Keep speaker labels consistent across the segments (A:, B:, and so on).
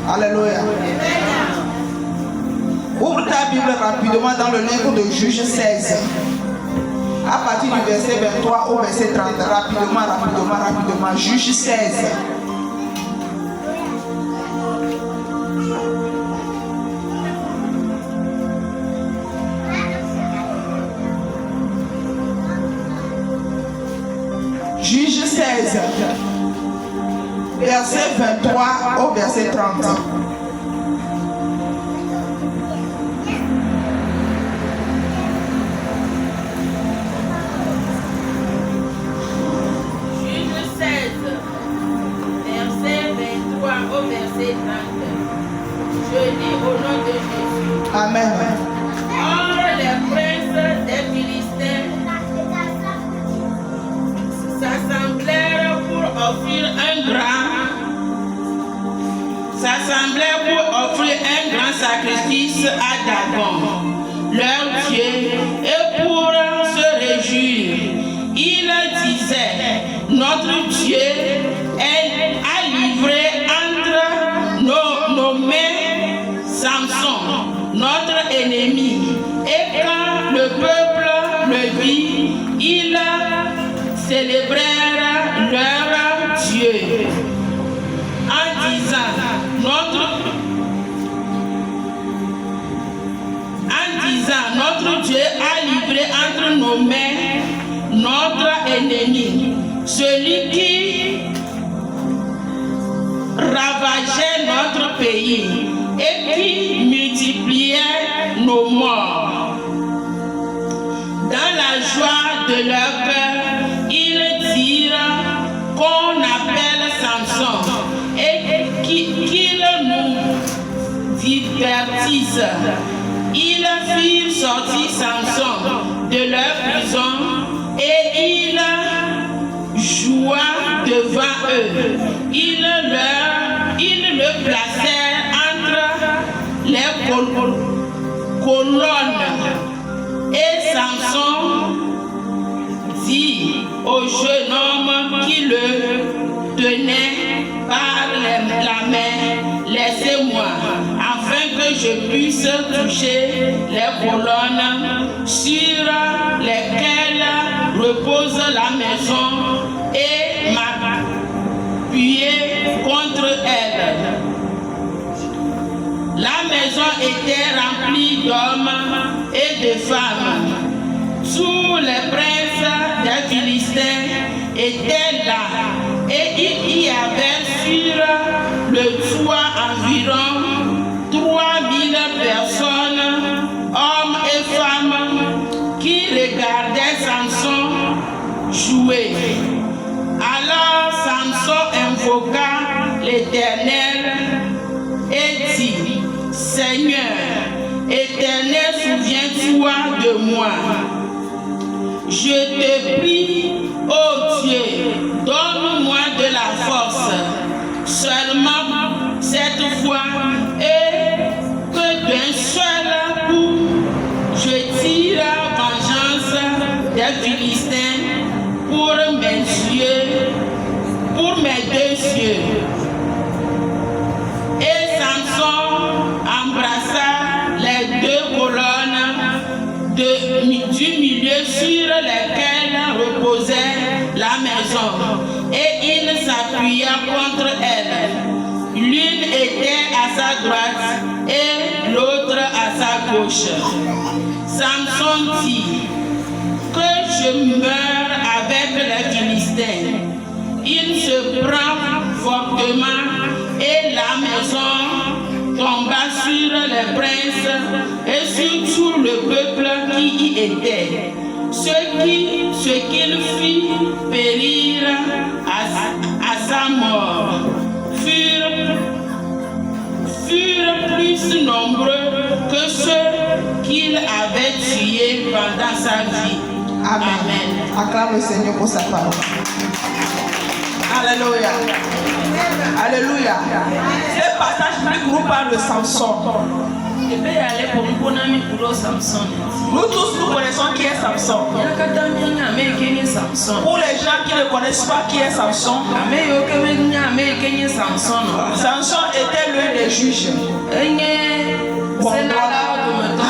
A: Alléluia. Ouvre ta Bible rapidement dans le livre de Juges 16. À partir du verset 23 au verset 30. Rapidement. Juges 16. Juges 16. Verset 23 au verset 30.
B: Je lis au nom de Jésus.
A: Amen.
B: Or, les princes des Philistins s'assemblèrent pour offrir un grand sacrifice à Dagon, leur Dieu, et pour se réjouir, ils disaient, notre Dieu a livré entre nos mains Samson, notre ennemi. Et quand le peuple le vit, ils célébrèrent leur Dieu en disant, notre Dieu a livré entre nos mains notre ennemi, celui qui ravageait notre pays et qui multipliait nos morts. Dans la joie de leur cœur, ils dirent qu'on appelle Samson et qu'il nous divertisse. Ils firent sortir Samson de leur prison et il joua devant eux. Ils le placèrent entre les colonnes. Et Samson dit au jeune homme qui le tenait par la main, laissez-moi, afin que je puisse toucher les colonnes sur lesquelles repose la maison et m'appuyer contre elle. La maison était remplie d'hommes et de femmes. Tous les princes des Philistins étaient là et il y avait sur le toit environ 3000 personnes, hommes et femmes, qui regardaient Samson jouer. Alors Samson invoqua l'Éternel et dit, Seigneur, Éternel, souviens-toi de moi. Je te prie, ô Dieu, donne-moi de la force, seulement cette fois, et que d'un seul coup, je tire vengeance des Philistins pour mes deux yeux. Et Samson embrassa les deux colonnes du milieu sur lesquelles reposait la maison, et il s'appuya contre elle. L'une était à sa droite et l'autre à sa gauche. Samson dit, que je meure avec les Philistins. Il se prend fortement et la maison tomba sur les princes et sur tout le peuple qui y était. Ce qu'il fit périr à sa mort furent plus nombreux que ceux qu'il avait tués pendant sa vie. Amen.
A: Acclame le Seigneur pour sa parole. Alléluia. Alléluia. Ce passage biblique nous parle de Samson. Nous tous nous connaissons qui est Samson. Pour les gens qui ne connaissent pas qui est Samson, Samson était l'un des juge.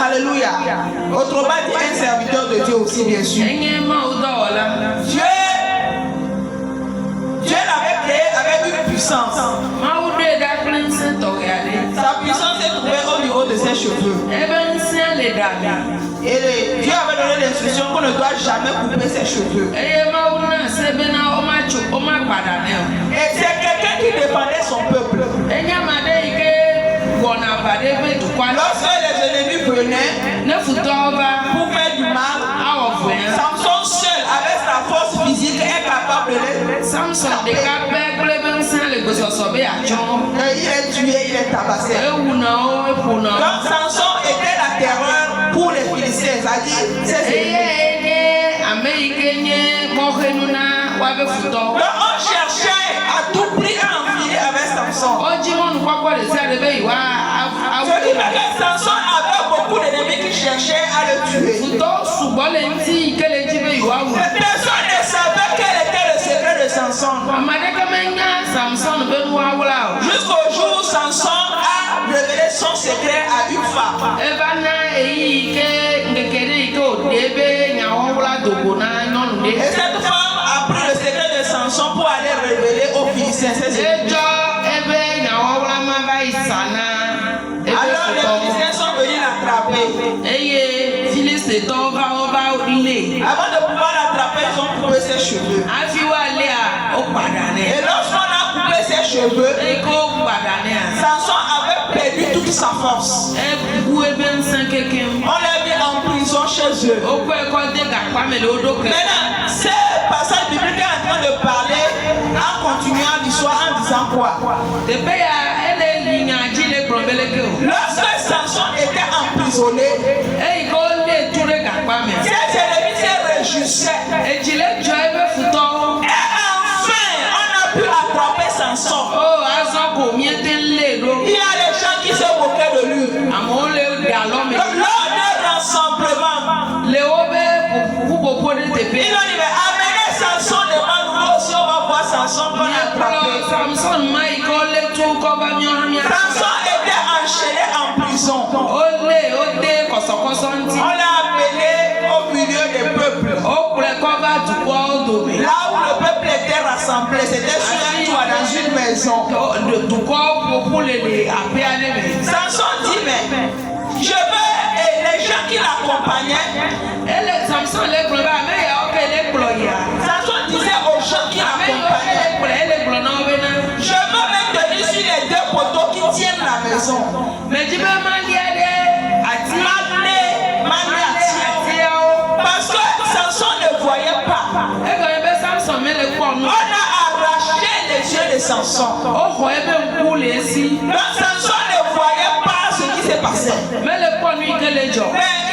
A: Alléluia. Autrement dit, un serviteur de Dieu aussi, bien sûr. Dieu l'avait créé avec une puissance. Sa puissance est trouvée au niveau de ses cheveux. Et Dieu avait donné l'instruction qu'on ne doit jamais couper ses cheveux. Et c'est quelqu'un qui défendait son peuple. Lorsque les ennemis venaient pour faire du mal, Samson seul, avec sa force physique, est capable de les taper. Il est tué, il est tabassé. Donc Samson était la terreur pour les Philistins, c'est-à-dire ses ennemis. Donc on cherchait à tout prix à enfiler avec Samson. Samson avait beaucoup d'ennemis qui cherchaient à le tuer. Personne ne savait quel était le secret de Samson. Jusqu'au jour où Samson a révélé son secret à une femme. Et cette femme a pris le secret de Samson pour aller révéler aux Philistins ses secrets. Alors les Philistins sont venus l'attraper. Avant de pouvoir l'attraper, ils ont coupé ses cheveux. Et lorsqu'on a coupé ses cheveux, Samson avait perdu toute sa force. On l'a mis en prison chez eux. Maintenant, ce passage biblique est en train de parler en continuant l'histoire en disant quoi? Lorsque Samson était emprisonné, ses ennemis se réjouissaient. Et enfin, on a pu attraper Samson. Il y a des gens qui se moquaient de lui. Lors d'un rassemblement, ils ont dit, mais amenez Samson devant nous aussi, on va voir Samson qu'on a attrapé. Samson était enchaîné en prison. On l'a amené au milieu des peuples. Là où le peuple était rassemblé, c'était sur un toit dans une maison. Samson dit, mais je veux, et les gens qui l'accompagnaient, Samson disait aux gens qui l'accompagnaient, je veux maintenir sur les deux poteaux qui tiennent la maison. Parce que Samson ne voyait pas. On a arraché les yeux de Samson. Donc Samson ne voyait pas ce qui se passait. Mais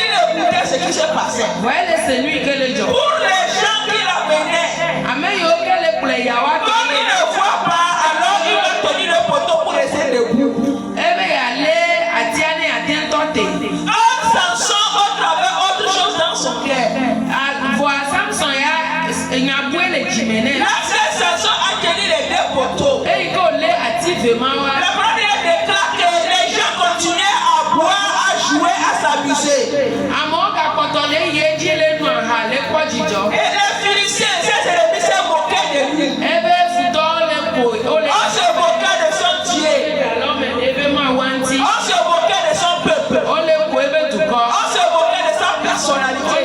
A: il écoutait ce qui se passait. Pour les gens qui l'amenaient, comme il ne voit pas, alors il a tenu le poteau pour rester debout. Samson avait autre chose dans son cœur. Lorsque Samson a tenu les deux poteaux, la première déclare que les gens continuaient à boire, à jouer, à s'amuser. Et les Philistins, ses ennemis se moquaient de lui. On se moquait de son Dieu. On se moquait de son peuple. On se moquait de sa personnalité.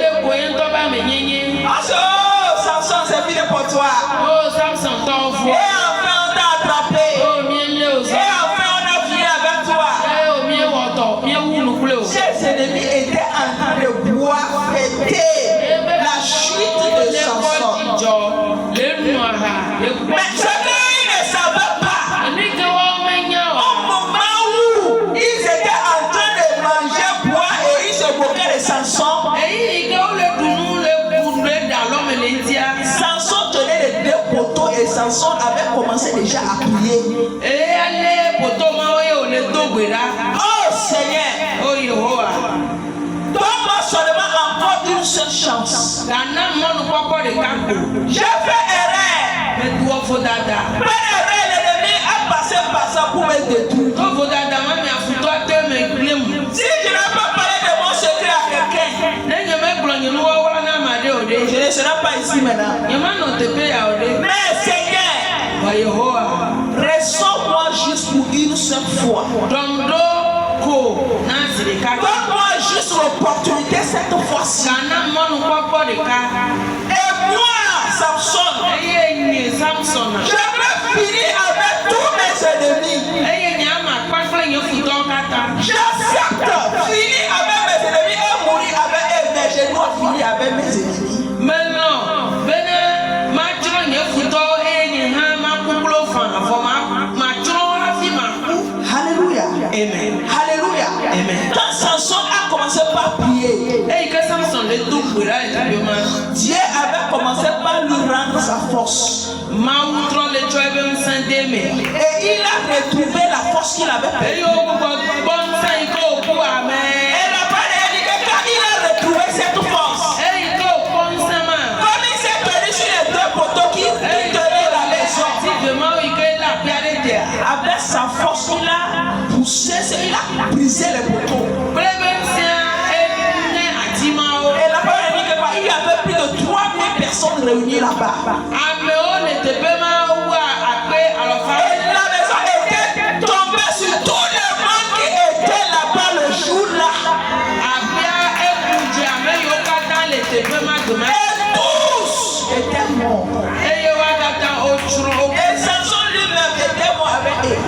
A: Samson, c'est fini pour toi. Et enfin on t'a attrapé. Et enfin on a fini avec toi. Ses ennemis étaient en train de boire, fêter la chute de Samson. Mais ce qu'ils ne savaient pas, au moment où ils étaient en train de manger, boire et ils se moquaient de Samson, Samson tenait les deux poteaux et Samson avait commencé déjà à prier. Oh Seigneur, donne-moi seulement encore une seule chance. J'ai fait erreur. L'ennemi a passé par ça pour me détruire.
C: ici maintenant. Mais Seigneur, ressors-moi juste pour une seule fois. Donne-moi juste l'opportunité cette fois-ci. Et moi, Samson, j'aimerais finir avec tous mes ennemis. J'accepte finir avec mes ennemis et mourir avec eux, mais je dois finir avec mes ennemis. Alléluia.
A: Amen.
C: Alléluia.
A: Amen.
C: Quand Samson a commencé par prier, Dieu avait commencé par lui rendre sa force. Et il a retrouvé la force qu'il avait perdue. Et la parole dit que quand il a retrouvé cette force, comme il s'est tenu sur les deux poteaux qui tenaient la maison, avec sa force, il a poussé, il a brisé les poteaux. Et la parole dit qu'il y avait plus de 3000 personnes réunies là-bas. Et la maison était tombée sur tout le monde qui était là-bas le jour-là. Et tous étaient morts. Et Samson lui-même était mort avec eux.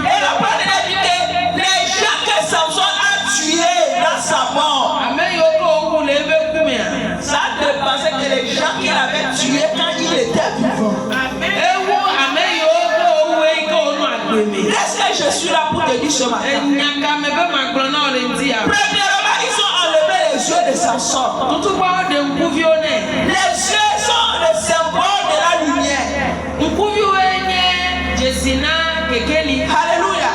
C: Et la parole dit que les gens que Samson a tués dans sa mort, ça dépassait que les gens qu'il avait tués quand il était vivant. Est-ce que je suis là pour te dire ce matin? Premièrement, ils ont enlevé les yeux de Samson. Les yeux sont le symbole de la lumière. Alléluia.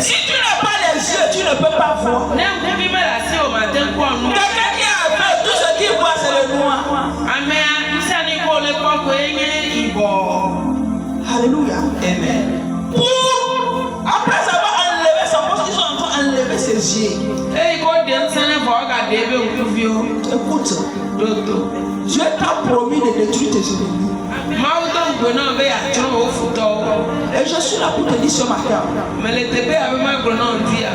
C: Si tu n'as pas les yeux, tu ne peux pas voir. Quelqu'un qui a fait tout ce qu'il voit, c'est le noir. Alléluia.
A: Amen.
C: Après avoir enlevé sa force, ils ont encore enlevé ses yeux. Écoute, Dieu t'a promis de détruire tes ennemis. Et je suis là pour te dire ce matin,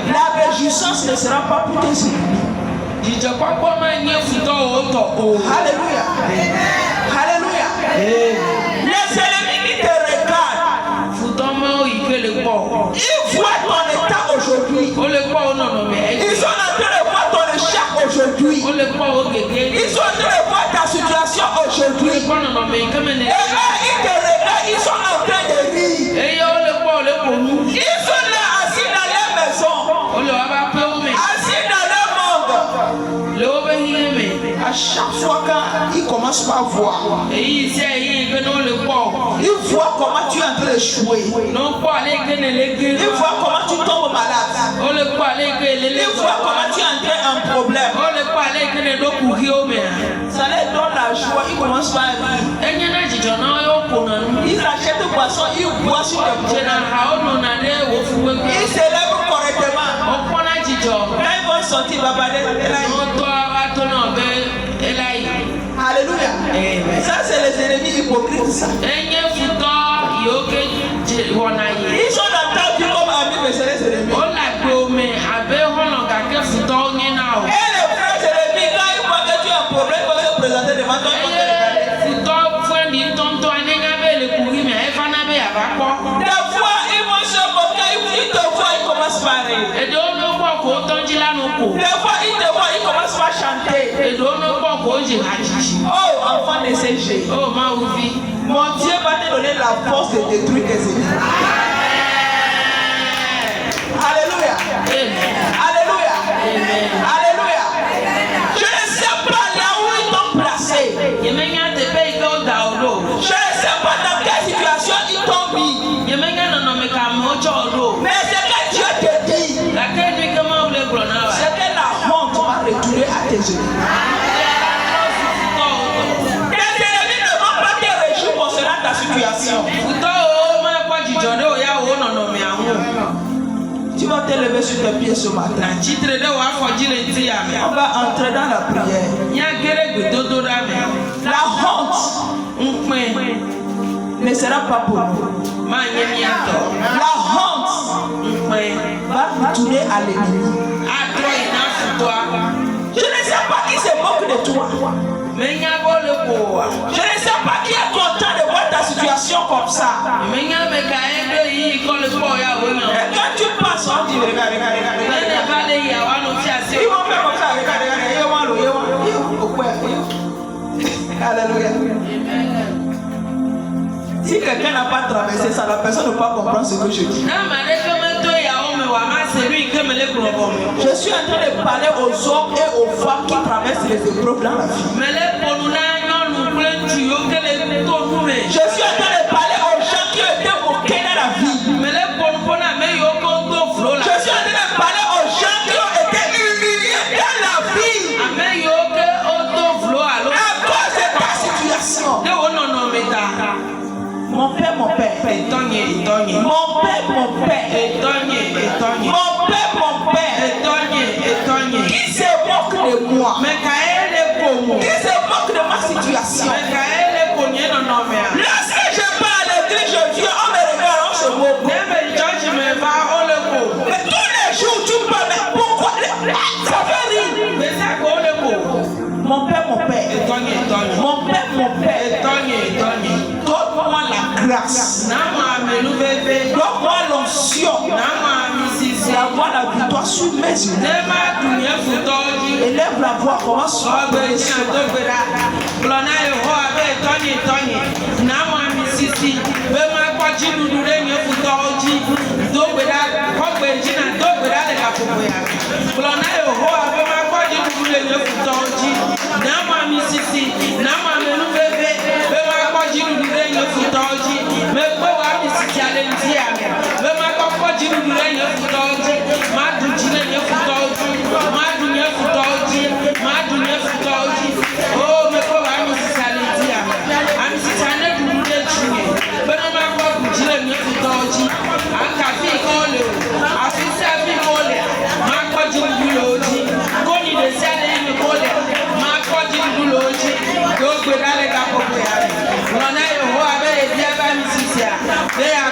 C: la réjouissance ne sera pas pour tes ennemis. Alléluia. Alléluia. Les ennemis qui te regardent, ils voient ton état aujourd'hui. Ils sont en train de voir ton échec aujourd'hui. Ils sont en train de voir ta situation aujourd'hui. Et eux, ils te regardent, ils sont en train de rire. Ils sont là assis dans leur maison, assis dans leur monde. À chaque fois qu'ils commencent par voir, ils voient comment tu es en train de jouer. Ils voient comment tu tombes malade. Ils voient comment tu es en train d'un problème. Ça leur donne la joie. Ils commencent par rire. Ils achètent une boisson, ils boivent sur le bois. Ils se lèvent correctement. Quand ils vont sortir, ils vont parler. Alléluia. Ça, c'est les ennemis hypocrites. Ça. Ils sont dans ta vie comme amis, mais c'est les ennemis. Et les frères ennemis, quand ils voient que tu as un problème, ils vont se présenter devant toi. Des fois, ils vont se moquer, ils te voient, ils commencent par rire. Des fois, ils te voient, ils commencent par chanter. Oh, enfant de CG. Mon Dieu va te donner la force de détruire tes ennemis. Alléluia. Alléluia. Alléluia. Je ne sais pas là où ils t'ont placé. Je ne sais pas dans quelle situation ils t'ont mis. Mais c'est que Dieu te dit, c'est que la honte va retourner à tes ennemis. Tes ennemis ne vont pas te réjouir concernant ta situation. Tu vas te lever sur tes pieds ce matin. On va entrer dans la prière. La honte ne sera pas pour nous. La honte va tourner à l'ennemi. Je ne sais pas qui se moque de toi. Je ne sais pas qui est content de voir ta situation comme ça. Et quand tu passes, on dit regarde. Ils vont faire comme ça, regarde. Alléluia. Si quelqu'un n'a pas traversé ça, la personne ne peut pas comprendre ce que je dis. Je suis en train de parler aux hommes et aux femmes qui traversent les épreuves dans la vie. Je suis en train de parler aux gens qui étaient moqués dans la vie. Je suis en train de parler aux gens qui ont été humiliés dans la vie. À cause de ta situation. Mon père. Mon père. Qui se moque de moi? Qui se moque de ma situation? Lorsque je pars à l'église, je viens, on me regarde, on se moque. Mais tous les jours, tu parles, mais pourquoi? Ça fait rire. Mon père. Donne-moi la grâce. Donne-moi l'onction. D'avoir la victoire sur mes yeux. Élève la voix, commence à prier.
A: They are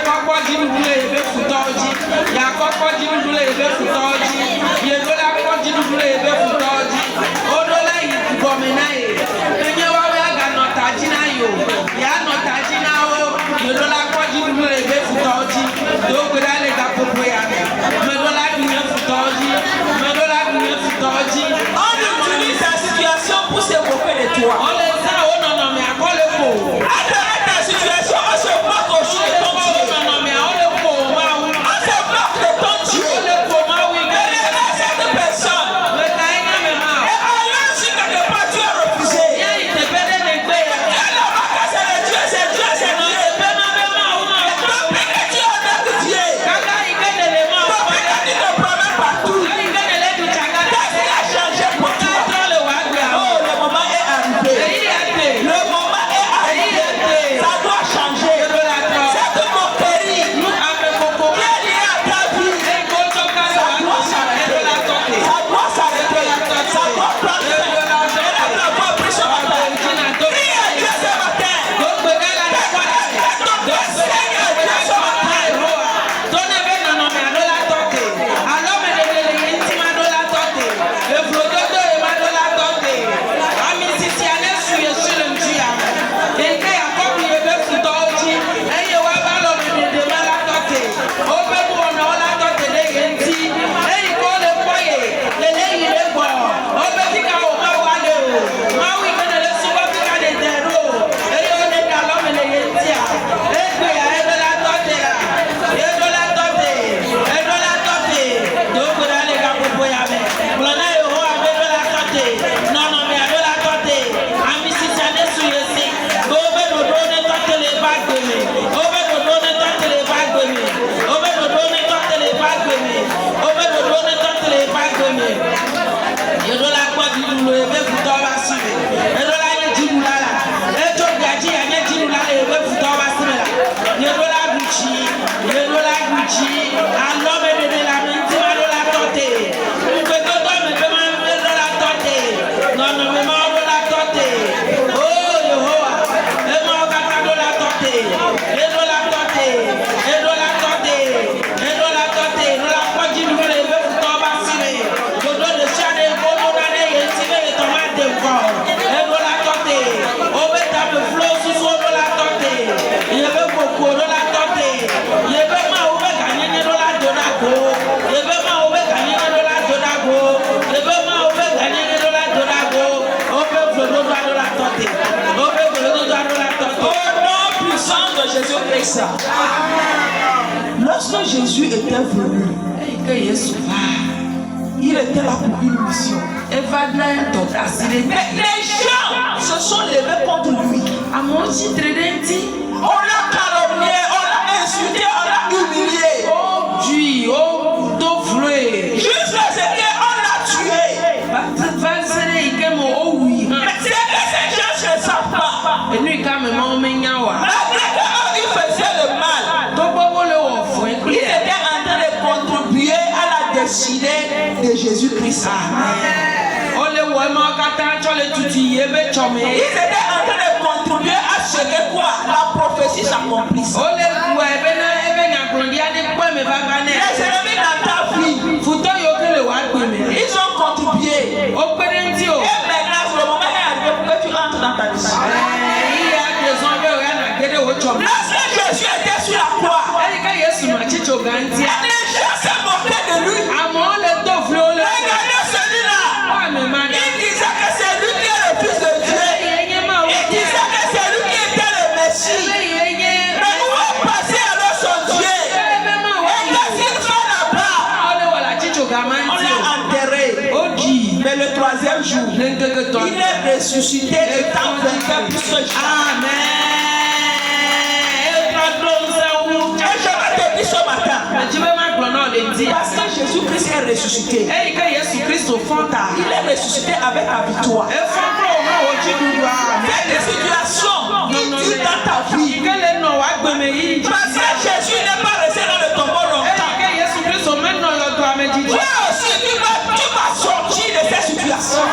C: Lorsque Jésus était venu, il était là pour une mission. Mais les gens se sont levés contre lui. On l'a calomnié, on l'a insulté, on l'a humilié. Jusqu'à ce qu'on l'a tué. Mais c'est que ces gens ne savent pas. Malgré qu'eux, ils faisaient le mal, ils étaient en train de contribuer à la destinée de Jésus-Christ. Ils étaient en train de contribuer à ce que quoi la prophétie s'accomplisse. Les ennemis dans ta vie, ils ont contribué. Et maintenant, le moment est arrivé pour que tu entres dans ta mission. Lorsque Jésus était sur la croix, les gens se moquaient de lui. Regardez celui-là. Il disait que c'est lui qui est le Fils de Dieu. Il disait que c'est lui qui était le Messie. Mais où est passé alors son Dieu? Et qu'est-ce qu'il fait là-bas? On l'a enterré. Mais le troisième jour, il est ressuscité étant vainqueur pour ce jour. Amen. Et je vais te dire ce matin, parce que Jésus-Christ est ressuscité, il est ressuscité avec la victoire. Fais des situations utiles dans ta vie. Parce que Jésus n'est pas resté dans le tombeau longtemps. Toi aussi, tu vas sortir de ces situations.